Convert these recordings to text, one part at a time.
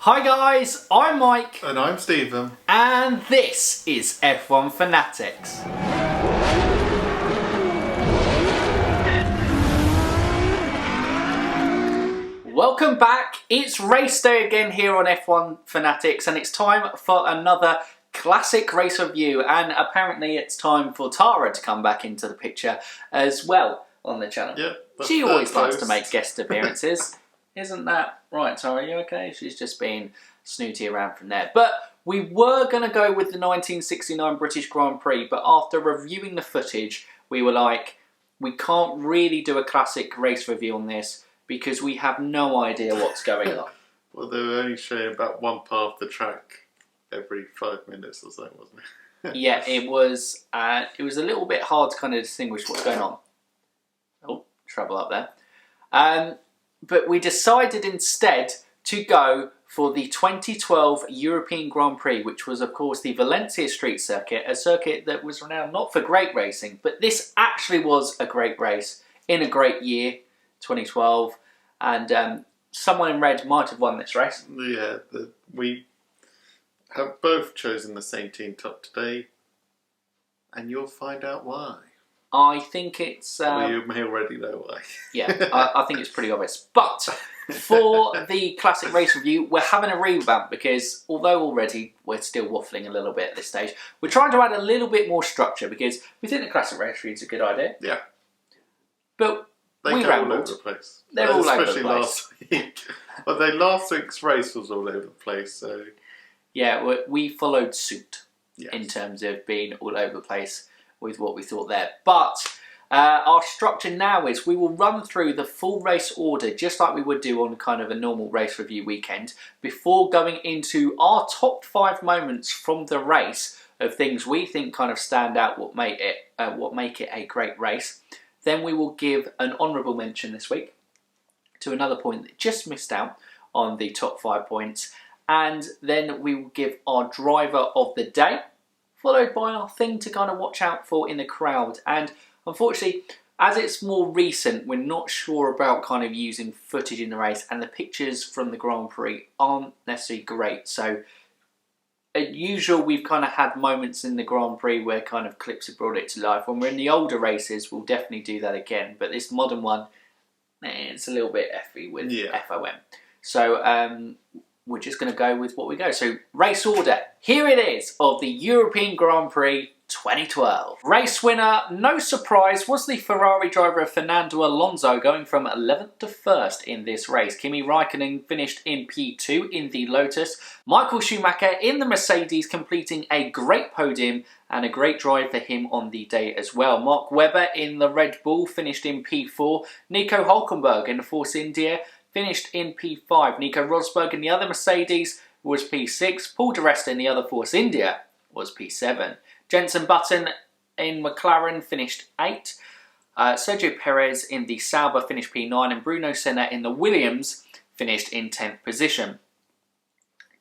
Hi guys, I'm Mike. And I'm Stephen. And this is F1 Fanatics. Welcome back. It's race day again here on F1 Fanatics, and it's time for another classic race review. And apparently it's time for Tara to come back into the picture as well on the channel. Yep, she always likes to make guest appearances. Isn't that right, Tara? Are you okay? She's just being snooty around from there. But we were going to go with the 1969 British Grand Prix, but after reviewing the footage, we were like, we can't really do a classic race review on this because we have no idea what's going on. Well, they were only showing about one part of the track every 5 minutes or so, wasn't it? Yeah, it was a little bit hard to kind of distinguish what's going on. Oh, trouble up there. But we decided instead to go for the 2012 European Grand Prix, which was, of course, the Valencia Street Circuit, a circuit that was renowned not for great racing, but this actually was a great race in a great year, 2012, and someone in red might have won this race. Yeah, we have both chosen the same team top today, and you'll find out why. I think it's... well, you may already know why. Yeah, I think it's pretty obvious. But for the classic race review, we're having a revamp because although already we're still waffling a little bit at this stage, we're trying to add a little bit more structure because we think the classic race review is a good idea. Yeah. But we rambled. All over the place. They're all over the place. Especially last week. But then last week's race was all over the place, so... Yeah, we followed suit yes. in terms of being all over the place with what we thought there. But our structure now is we will run through the full race order just like we would do on kind of a normal race review weekend before going into our top 5 moments from the race of things we think kind of stand out, what make it a great race. Then we will give an honourable mention this week to another point that just missed out on the top 5 points. And then we will give our driver of the day, followed by our thing to kind of watch out for in the crowd. And unfortunately, as it's more recent, we're not sure about kind of using footage in the race, and the pictures from the Grand Prix aren't necessarily great. So, as usual, we've kind of had moments in the Grand Prix where kind of clips have brought it to life. When we're in the older races, we'll definitely do that again. But this modern one, it's a little bit effy with FOM. So, we're just going to go with what we go. So, race order. Here it is of the European Grand Prix 2012. Race winner, no surprise, was the Ferrari driver Fernando Alonso, going from 11th to 1st in this race. Kimi Raikkonen finished in P2 in the Lotus. Michael Schumacher in the Mercedes, completing a great podium and a great drive for him on the day as well. Mark Webber in the Red Bull finished in P4. Nico Hülkenberg in the Force India finished in P5. Nico Rosberg in the other Mercedes was P6. Paul di Resta in the other Force India was P7. Jenson Button in McLaren finished 8. Sergio Perez in the Sauber finished P9. And Bruno Senna in the Williams finished in 10th position.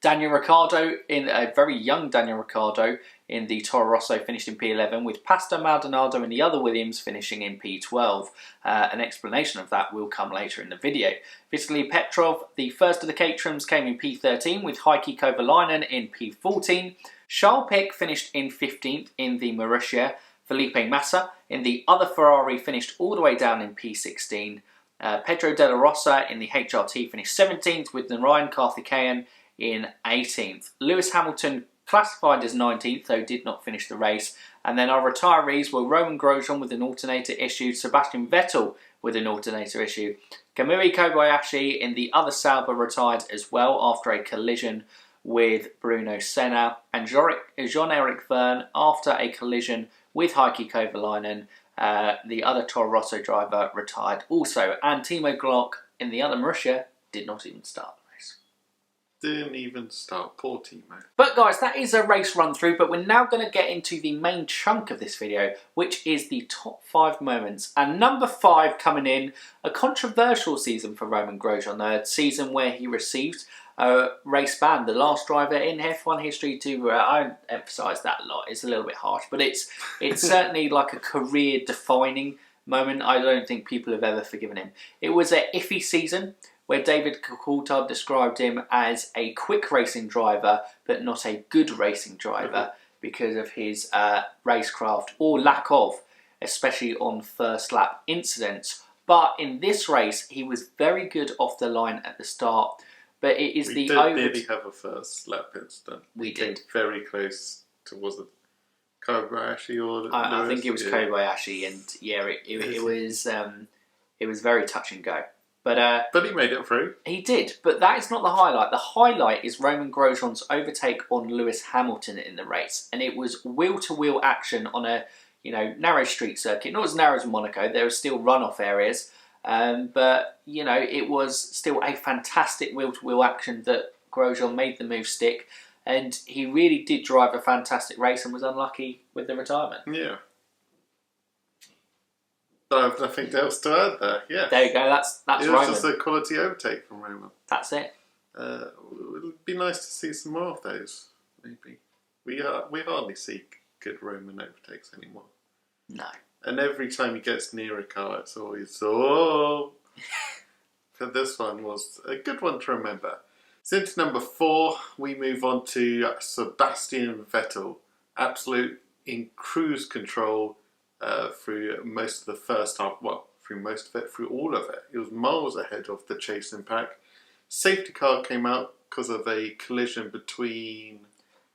Daniel Ricciardo, in a very young Daniel Ricciardo in the Toro Rosso, finished in P11, with Pastor Maldonado in the other Williams finishing in P12. An explanation of that will come later in the video. Vitaly Petrov, the first of the Caterhams, came in P13, with Heikki Kovalainen in P14. Charles Pic finished in 15th in the Marussia. Felipe Massa in the other Ferrari finished all the way down in P16. Pedro Della Rosa in the HRT finished 17th, with Narayan Karthikeyan in 18th. Lewis Hamilton classified as 19th, though did not finish the race. And then our retirees were Roman Grosjean with an alternator issue, Sebastian Vettel with an alternator issue. Kamui Kobayashi in the other Sauber retired as well after a collision with Bruno Senna. And Jean-Eric Verne after a collision with Heikki Kovalainen. The other Toro Rosso driver retired also. And Timo Glock in the other Marussia did not even start. Didn't even start. Poor Timo. But guys, that is a race run through, but we're now going to get into the main chunk of this video, which is the top 5 moments. And number 5 coming in, a controversial season for Roman Grosjean, a season where he received a race ban, the last driver in F1 history to, I emphasise that a lot, it's a little bit harsh, but it's certainly like a career defining moment. I don't think people have ever forgiven him. It was an iffy season where David Coulthard described him as a quick racing driver, but not a good racing driver because of his racecraft or lack of, especially on first lap incidents. But in this race, he was very good off the line at the start. But it is we the did nearly have a first lap incident. We did. Very close to, was it Kobayashi or I think it was Kobayashi, and yeah, it was very touch and go. But he made it through. He did, but that is not the highlight. The highlight is Romain Grosjean's overtake on Lewis Hamilton in the race, and it was wheel-to-wheel action on a narrow street circuit. Not as narrow as Monaco. There were still runoff areas, but it was still a fantastic wheel-to-wheel action that Grosjean made the move stick, and he really did drive a fantastic race and was unlucky with the retirement. Yeah. I have nothing else to add there. Yeah. There you go. That's It was Roman. just a quality overtake from Roman. That's it. It would be nice to see some more of those. Maybe we hardly see good Roman overtakes anymore. No. And every time he gets near a car, it's always But this one was a good one to remember. Since number 4, we move on to Sebastian Vettel. Absolute in cruise control. Through most of the first half, through all of it. He was miles ahead of the chasing pack. Safety car came out because of a collision between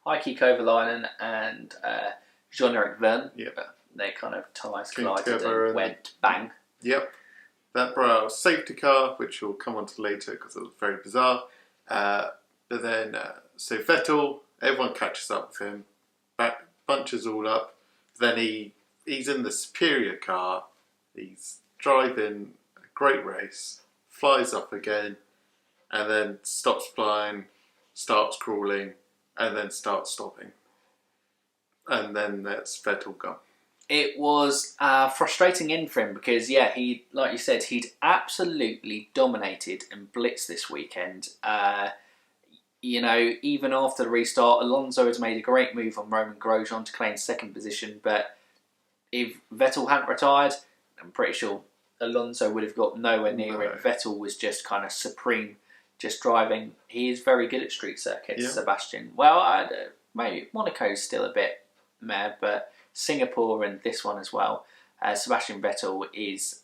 Heikki Kovalainen and Jean-Eric Vergne. Yep. Their kind of tyres Came collided together and went bang. Yep. That brought out a safety car, which we'll come on to later because it was very bizarre. But then, so Vettel, everyone catches up with him, bunches all up. Then he's in the superior car, he's driving a great race, flies up again, and then stops flying, starts crawling, and then starts stopping. And then that's Vettel gone. It was a frustrating end for him because, he, like you said, he'd absolutely dominated and blitzed this weekend. Even after the restart, Alonso has made a great move on Romain Grosjean to claim second position, but if Vettel hadn't retired, I'm pretty sure Alonso would have got nowhere near it. Vettel was just kind of supreme, just driving. He is very good at street circuits, Sebastian. Well, maybe Monaco's still a bit mad, but Singapore and this one as well. Sebastian Vettel is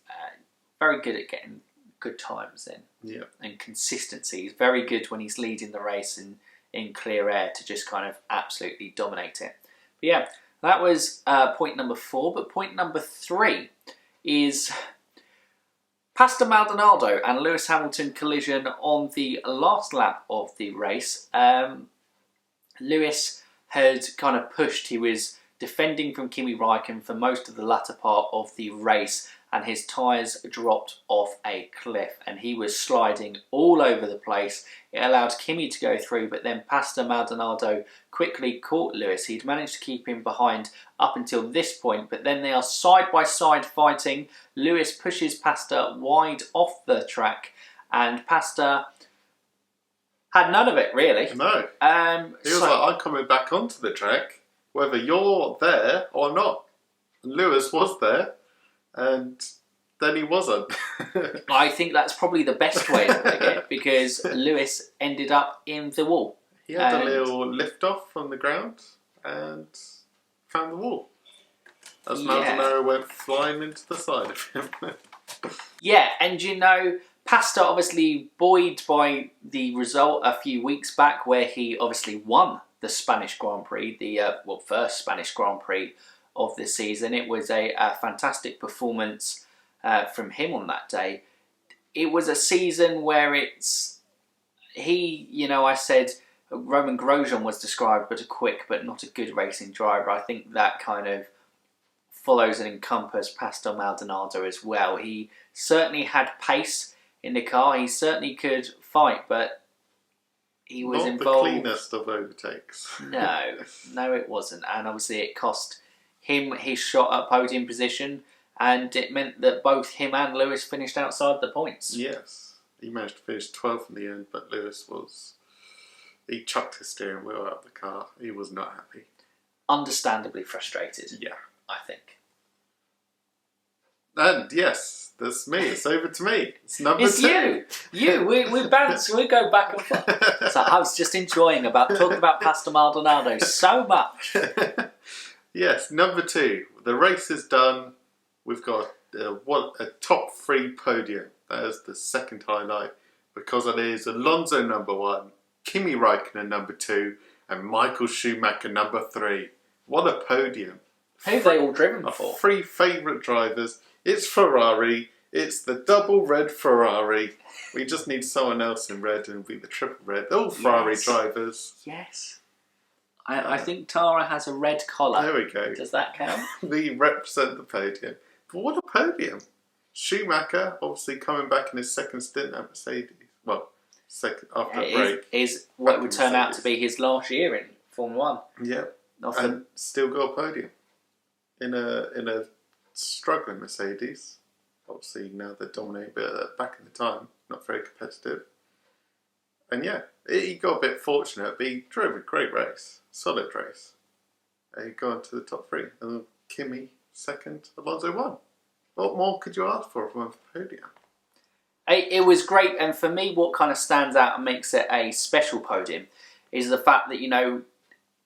very good at getting good times in and consistency. He's very good when he's leading the race in clear air to just kind of absolutely dominate it. But yeah, that was point number 4. But point number 3 is Pastor Maldonado and Lewis Hamilton collision on the last lap of the race. Lewis had kind of pushed. He was defending from Kimi Räikkönen for most of the latter part of the race, and his tyres dropped off a cliff and he was sliding all over the place. It allowed Kimi to go through, but then Pastor Maldonado quickly caught Lewis. He'd managed to keep him behind up until this point, but then they are side by side fighting. Lewis pushes Pastor wide off the track, and Pastor had none of it, really. No. He was like, I'm coming back onto the track, whether you're there or not. And Lewis was there, and then he wasn't. I think that's probably the best way of putting it, because Lewis ended up in the wall. He had a little lift off from the ground and found the wall. As Maldonado went flying into the side of him. Yeah, and Pastor obviously buoyed by the result a few weeks back where he obviously won the Spanish Grand Prix, the first Spanish Grand Prix of the season. It was a fantastic performance from him on that day. It was a season where I said Romain Grosjean was described but a quick but not a good racing driver. I think that kind of follows and encompasses Pastor Maldonado as well. He certainly had pace in the car. He certainly could fight, but he was not involved. The cleanest of overtakes. No, it wasn't. And obviously it cost him his shot at podium position, and it meant that both him and Lewis finished outside the points. Yes, he managed to finish 12th in the end, but Lewis he chucked his steering wheel out of the car. He was not happy. Understandably frustrated. Yeah. I think. And yes, that's me. It's over to me. It's number It's 2. you. We bounce. We go back and forth. So I was just enjoying talking about Pastor Maldonado so much. Yes, number 2. The race is done. We've got a top 3 podium. That is the second highlight, because it is Alonso number 1, Kimi Raikkonen number 2, and Michael Schumacher number 3. What a podium! Who have they all driven before? 3 favourite drivers. It's Ferrari. It's the double red Ferrari. We just need someone else in red, and it'll be the triple red. They're all Ferrari drivers. Yes. I think Tara has a red collar. There we go. Does that count? We represent the podium. But what a podium! Schumacher, obviously coming back in his second stint at Mercedes. Well, second after a break. Is what would turn out to be his last year in Formula 1. Yeah. And still got a podium. In a struggling Mercedes. Obviously now they're dominating, but back in the time, not very competitive. And yeah, he got a bit fortunate, but he drove a great race. Solid race. He got into the top 3. And Kimi second, Alonso 1. What more could you ask for from a podium? It was great, and for me, what kind of stands out and makes it a special podium is the fact that,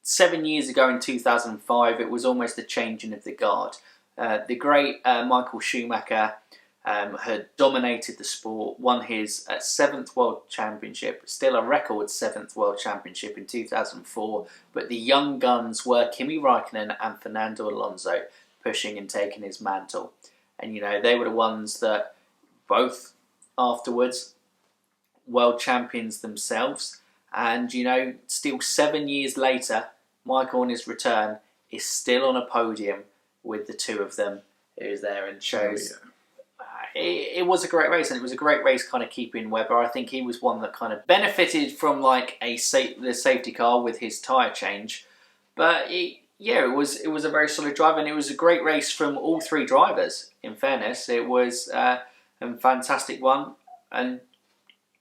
7 years ago in 2005, it was almost the changing of the guard. The great Michael Schumacher had dominated the sport, won his 7th World Championship, still a record 7th World Championship in 2004, but the young guns were Kimi Raikkonen and Fernando Alonso pushing and taking his mantle. And, they were the ones that both afterwards world champions themselves. And, still 7 years later, Michael on his return is still on a podium with the two of them. Who's there and shows... It was a great race, and it was a great race kind of keeping Webber. I think he was one that kind of benefited from the safety car with his tyre change. But it was a very solid drive, and it was a great race from all 3 drivers, in fairness. It was a fantastic one, and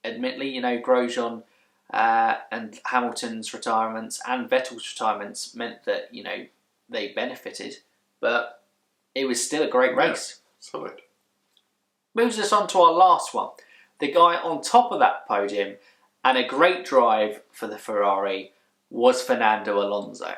admittedly, Grosjean and Hamilton's retirements and Vettel's retirements meant that, they benefited, but it was still a great race. Solid. Moves us on to our last one. The guy on top of that podium and a great drive for the Ferrari was Fernando Alonso.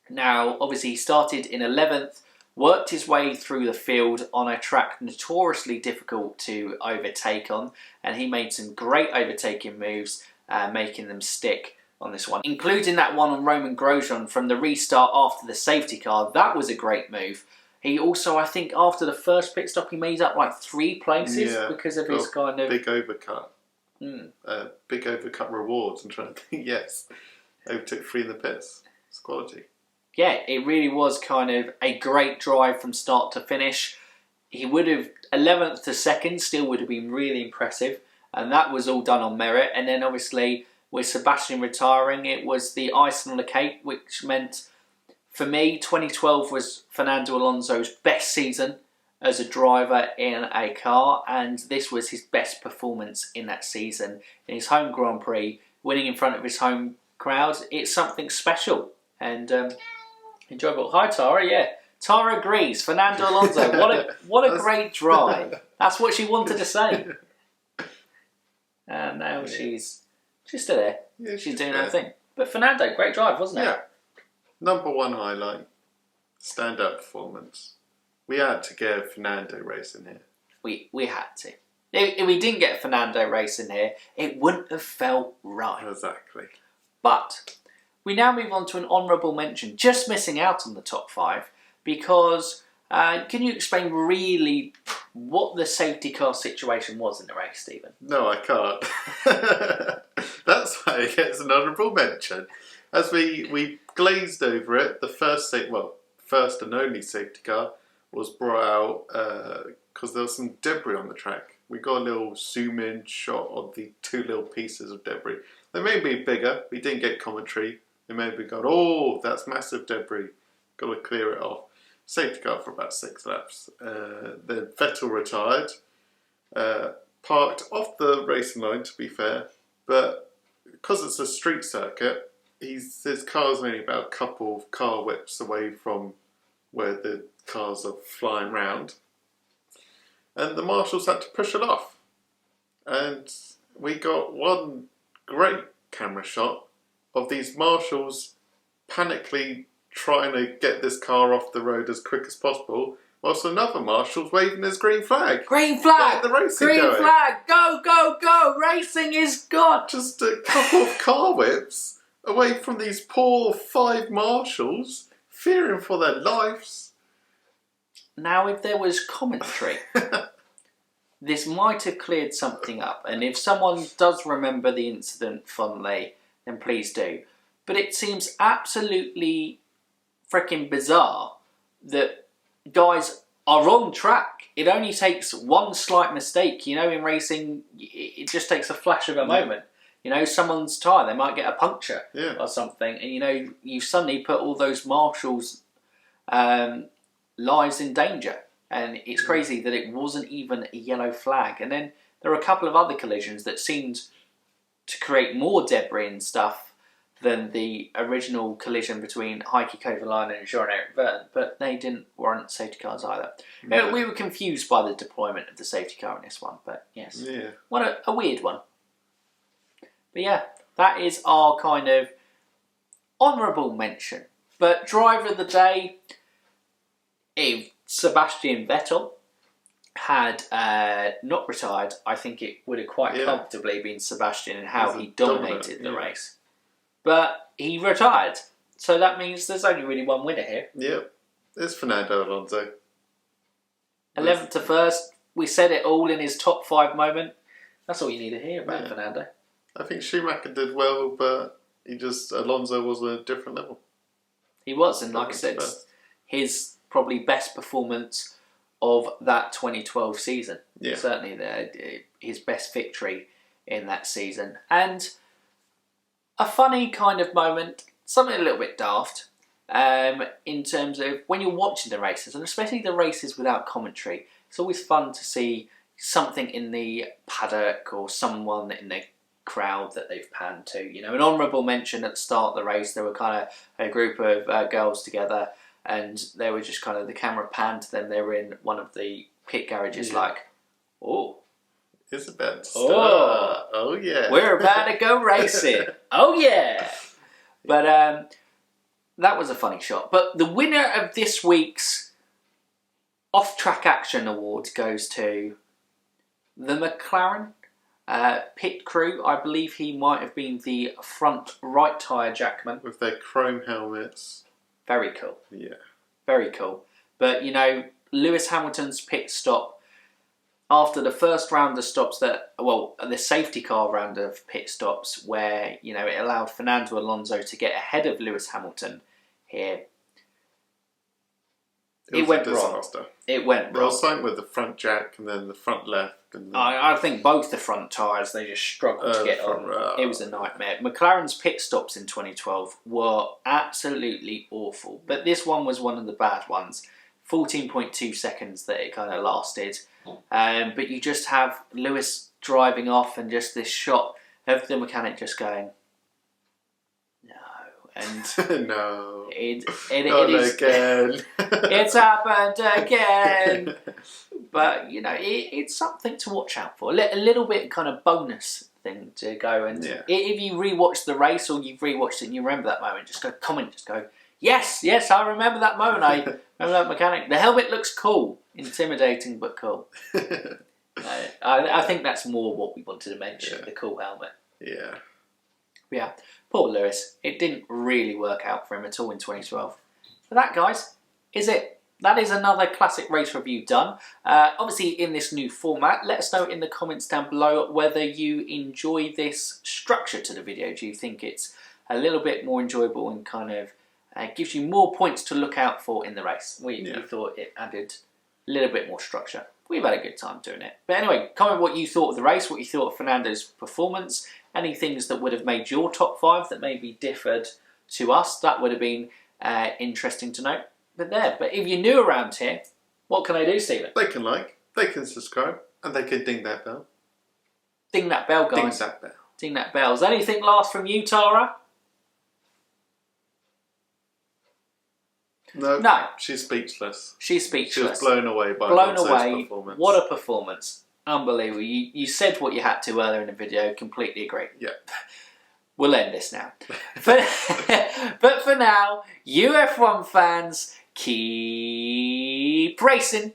Now, obviously, he started in 11th, worked his way through the field on a track notoriously difficult to overtake on, and he made some great overtaking moves, making them stick on this one, including that one on Roman Grosjean from the restart after the safety car. That was a great move. He also, I think, after the first pit stop, he made up 3 places because of his kind of... Big overcut. Big overcut rewards. I'm trying to think, yes. Overtook 3 in the pits. It's quality. Yeah, it really was kind of a great drive from start to finish. He would have, 11th to 2nd, still would have been really impressive. And that was all done on merit. And then, obviously, with Sebastian retiring, it was the icing on the cake, which meant... For me, 2012 was Fernando Alonso's best season as a driver in a car, and this was his best performance in that season. In his home Grand Prix, winning in front of his home crowd, it's something special and enjoyable. Hi Tara, yeah. Tara agrees. Fernando Alonso, what a great drive. That's what she wanted to say. And now she's still there. Yeah, she's doing her thing. But Fernando, great drive, wasn't it? Yeah. Number 1 highlight, standout performance. We had to get Fernando racing here. We had to. If we didn't get Fernando racing here, it wouldn't have felt right. Exactly. But we now move on to an honourable mention, just missing out on the top 5, because can you explain really what the safety car situation was in the race, Stephen? No, I can't. That's why it gets an honourable mention. As we glazed over it, the first and only safety car was brought out because there was some debris on the track. We got a little zoom-in shot of the 2 little pieces of debris. They may be bigger. We didn't get commentary. They may be going, oh, that's massive debris. Got to clear it off. Safety car for about 6 laps. Then Vettel retired. Parked off the racing line, to be fair. But because it's a street circuit, his car's only about a couple of car whips away from where the cars are flying round. and the marshals had to push it off. And we got one great camera shot of these marshals panically trying to get this car off the road as quick as possible, whilst another marshal's waving his green flag. Green flag! Get the racing Green going. flag! Go, go, go! Racing is good! Just a couple of car whips away from these poor 5 marshals, fearing for their lives. Now, if there was commentary, this might have cleared something up. And if someone does remember the incident fondly, then please do. But it seems absolutely freaking bizarre that guys are on track. It only takes one slight mistake. You know, in racing, it just takes a flash of a moment. You know, someone's tyre, they might get a puncture or something. And, you know, you suddenly put all those marshals' lives in danger. And it's crazy that it wasn't even a yellow flag. And then there are a couple of other collisions that seemed to create more debris and stuff than the original collision between Heikki Kovalainen and Jean-Eric Vergne, but they didn't warrant safety cars either. No. We were confused by the deployment of the safety car in this one, but yes. Yeah. What a weird one. But yeah, that is our kind of honourable mention. But driver of the day, if Sebastian Vettel had not retired, I think it would have quite comfortably been Sebastian in how he dominated the race. But he retired, so that means there's only really one winner here. Yep, it's Fernando Alonso. 11th to 1st, we said it all in his top 5 moment. That's all you need to hear about Fernando. I think Schumacher did well, but Alonso was a different level. He was, and like I said, his probably best performance of that 2012 season. Yeah. Certainly his best victory in that season. And a funny kind of moment, something a little bit daft, in terms of when you're watching the races, and especially the races without commentary, it's always fun to see something in the paddock or someone in the crowd that they've panned to. You know, an honourable mention at the start of the race, there were kind of a group of girls together, and they were just kind of, the camera panned to them, they were in one of the pit garages like, oh, it's about to start. Oh yeah. We're about to go racing. Oh yeah. But that was a funny shot. But the winner of this week's Off-Track Action Award goes to the McLaren pit crew. I believe he might have been the front right tyre jackman. With their chrome helmets. Very cool. Yeah. Very cool. But, you know, Lewis Hamilton's pit stop, after the first round of stops the safety car round of pit stops, where, you know, it allowed Fernando Alonso to get ahead of Lewis Hamilton here. It went wrong. It went wrong. Well, something with the front jack and then the front left. And I think both the front tyres, they just struggled to get on. It was a nightmare. McLaren's pit stops in 2012 were absolutely awful. But this one was one of the bad ones. 14.2 seconds that it kind of lasted. But you just have Lewis driving off and just this shot of the mechanic just going, no. And no. It is again. It's happened again. But, you know, it's something to watch out for. A little bit kind of bonus thing to go. And if you rewatch the race or you've rewatched it and you remember that moment, just go comment, just go, yes, I remember that moment. I remember that mechanic. The helmet looks cool. Intimidating, but cool. I think that's more what we wanted to mention, the cool helmet. Yeah. Yeah. Poor Lewis. It didn't really work out for him at all in 2012. But that, guys, is it. That is another classic race review done. Obviously, in this new format, let us know in the comments down below whether you enjoy this structure to the video. Do you think it's a little bit more enjoyable and kind of gives you more points to look out for in the race? We thought it added a little bit more structure. We've had a good time doing it. But anyway, comment what you thought of the race, what you thought of Fernando's performance, any things that would have made your top 5 that maybe differed to us. That would have been interesting to know. But if you're new around here, what can they do, Stephen? They can like, they can subscribe, and they can ding that bell. Ding that bell, guys. Ding that bell. Ding that bell. Is anything last from you, Tara? No. She's speechless. She's speechless. She was blown away by Alonso's performance. What a performance. Unbelievable. You said what you had to earlier in the video. Completely agree. Yeah. We'll end this now. But for now, you F1 fans, keep racing.